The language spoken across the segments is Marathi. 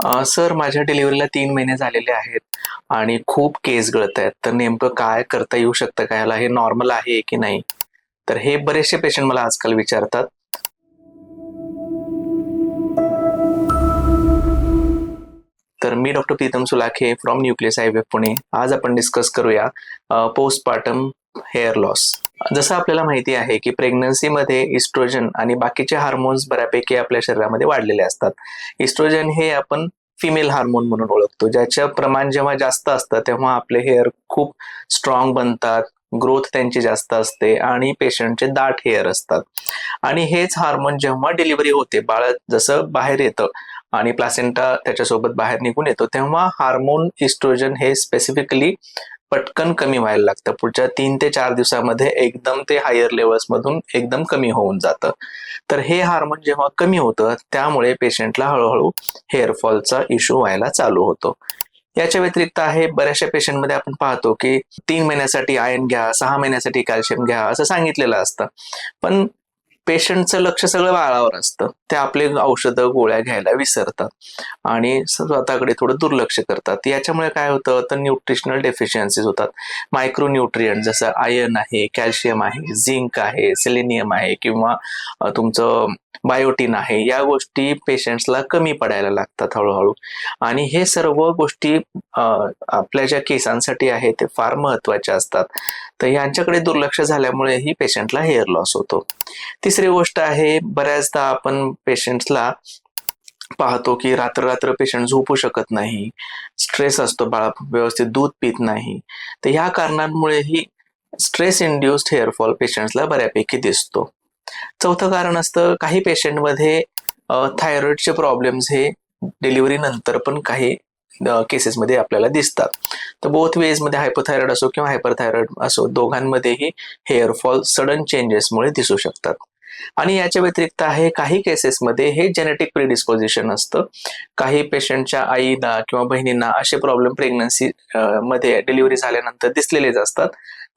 सर माझ्या डिलिव्हरीला 3 महिने झालेले आहेत आणि खूप केस गळत आहेत. तर नेमकं काय करता येऊ शकतं का याला? हे नॉर्मल आहे की नाही? तर हे बरेचसे पेशंट मला आजकाल विचारतात. तर मी doctor Pritam Sulakhe from nucleus IVF Pune. आज आपण डिस्कस करूया पोस्टपार्टम हेअर लॉस. जसं आपल्याला माहिती आहे की प्रेग्नन्सीमध्ये इस्ट्रोजन आणि बाकीचे हार्मोन्स बऱ्यापैकी आपल्या शरीरामध्ये वाढलेले असतात. इस्ट्रोजन हे आपण फिमेल हार्मोन म्हणून ओळखतो, ज्याचं प्रमाण जेव्हा जास्त असतं तेव्हा आपले हेअर खूप स्ट्रॉंग बनतात, ग्रोथ त्यांची जास्त असते आणि पेशंटचे दाट हेअर असतात. आणि हेच हार्मोन जेव्हा डिलिव्हरी होते, बाळ जसं बाहेर येतं आणि प्लासेंटा त्याच्यासोबत बाहेर निघून येतो, तेव्हा हार्मोन इस्ट्रोजन हे स्पेसिफिकली पटकन कमी व्हायला लागतं. पुढच्या 3 ते 4 दिवसामध्ये एकदम ते हायर लेवल्स मधून एकदम कमी होऊन जातं. तर हे हार्मोन जेव्हा कमी होतं, त्यामुळे पेशंटला हळूहळू हेअरफॉलचा इश्यू व्हायला चालू होतो. याच्या व्यतिरिक्त आहे, बऱ्याचशा पेशंटमध्ये आपण पाहतो की 3 महिन्यासाठी आयर्न घ्या, 6 महिन्यासाठी कॅल्शियम घ्या असं सांगितलेलं असतं. पण पेशंटचं लक्ष सगळं बाळावर असतं. ते आपले औषधं, गोळ्या घ्यायला विसरतात आणि स्वतःकडे थोडं दुर्लक्ष करतात. याच्यामुळे काय होतं, तर न्यूट्रिशनल डेफिशियन्सीज होतात. मायक्रोन्यूट्रिएंट जसं आयर्न आहे, कॅल्शियम आहे, झिंक आहे, सेलेनियम आहे किंवा तुमचं बायोटिन आहे, या गोष्टी पेशंट्सला कमी पडायला लागतात हळूहळू. आणि हे सर्व गोष्टी आपल्या ज्या केसांसाठी आहे ते फार महत्वाच्या असतात. तर यांच्याकडे दुर्लक्ष झाल्यामुळेही पेशंटला हेअर लॉस होतो. तिसरी गोष्ट आहे, बऱ्याचदा आपण पेशंट्सला पाहतो की रात्र रात्र पेशंट झोपू शकत नाही, स्ट्रेस असतो, बाळा व्यवस्थित दूध पित नाही. तर ह्या कारणांमुळेही स्ट्रेस इंड्युस्ड हेअरफॉल पेशंट्सला बऱ्यापैकी दिसतो. चौथं कारण असतं, काही पेशंटमध्ये थायरॉइडचे प्रॉब्लेम्स हे डिलिव्हरी नंतर पण काही केसेसमध्ये आपल्याला दिसतात. तर बोथ वेजमध्ये हायपोथायरॉइड असो किंवा हायपरथायरॉइड असो, दोघांमध्येही हेअरफॉल सडन चेंजेसमुळे दिसू शकतात. आणि याच्या व्यतिरिक्त आहे, काही केसेसमध्ये हे जेनेटिक प्रिडिस्पोजिशन असतं. काही पेशंटच्या आईला किंवा बहिणींना असे प्रॉब्लेम प्रेग्नन्सी मध्ये डिलिव्हरी झाल्यानंतर दिसलेलेच असतात.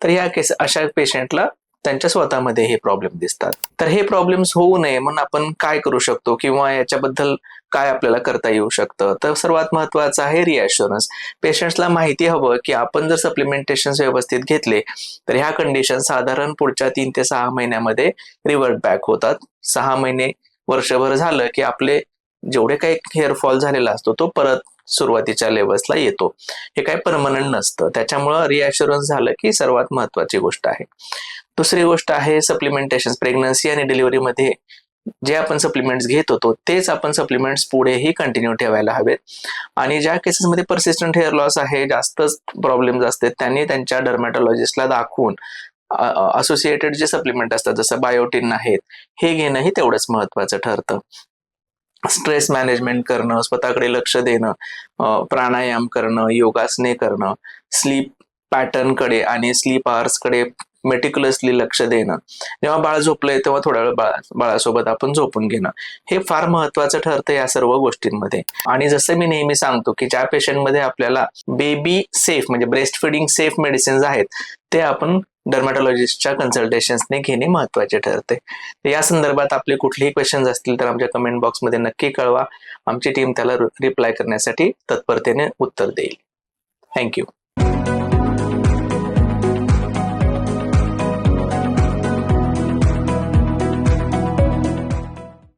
तर या अशा पेशंटला त्यांच्या स्वतःमध्ये हे प्रॉब्लेम दिसतात. तर हे प्रॉब्लेम्स होऊ नये म्हणून आपण काय करू शकतो किंवा याच्याबद्दल काय आपल्याला करता येऊ शकतं? तर सर्वात महत्वाचं आहे रिअश्युरन्स. पेशंट्सला माहिती हवं की आपण जर सप्लिमेंटेशन व्यवस्थित घेतले तर ह्या कंडिशन साधारण पुढच्या 3 ते 6 महिन्यामध्ये रिव्हर्ट बॅक होतात. 6 महिने, वर्षभर झालं की आपले जेवढे काही हेअरफॉल झालेला असतो तो परत सुरुवातीच्या लेवल्सला येतो. हे काही परमनंट नसतं. त्याच्यामुळं रिअश्युरन्स झालं की सर्वात महत्वाची गोष्ट आहे. दुसरी गोष्ट आहे सप्लिमेंटेशन. प्रेग्नन्सी आणि डिलिव्हरीमध्ये जे आपण सप्लिमेंट्स घेत होतो तेच आपण सप्लिमेंट्स पुढेही कंटिन्यू ठेवायला हवेत. आणि ज्या केसेसमध्ये परसिस्टंट हेअर लॉस आहे, जास्तच प्रॉब्लेम्स असते, त्यांनी त्यांच्या डर्मॅटॉलॉजिस्टला दाखवून असोसिएटेड जे सप्लिमेंट असतात जसं बायोटिन आहेत, हे घेणंही तेवढंच महत्वाचं ठरतं. स्ट्रेस मॅनेजमेंट करणं, स्वतःकडे लक्ष देणं, प्राणायाम करणं, योगासने करणं, स्लीप पॅटर्नकडे आणि स्लीप आवर्सकडे मेटिक्युलसली लक्ष देणं. जेव्हा बाळ झोपलंय तेव्हा थोडा वेळ बाळासोबत आपण झोपून घेणं, हे फार महत्वाचं ठरतं या सर्व गोष्टींमध्ये. आणि जसं मी नेहमी सांगतो की ज्या पेशंटमध्ये आपल्याला बेबी सेफ म्हणजे ब्रेस्ट फिडिंग सेफ मेडिसिन्स आहेत, ते आपण डर्मॅटॉलॉजिस्टच्या कन्सल्टेशन्सने घेणे महत्वाचे ठरते. या संदर्भात आपले कुठलेही क्वेश्चन्स असतील तर आमच्या कमेंट बॉक्समध्ये नक्की कळवा. आमची टीम त्याला रिप्लाय करण्यासाठी तत्परतेने उत्तर देईल. थँक्यू.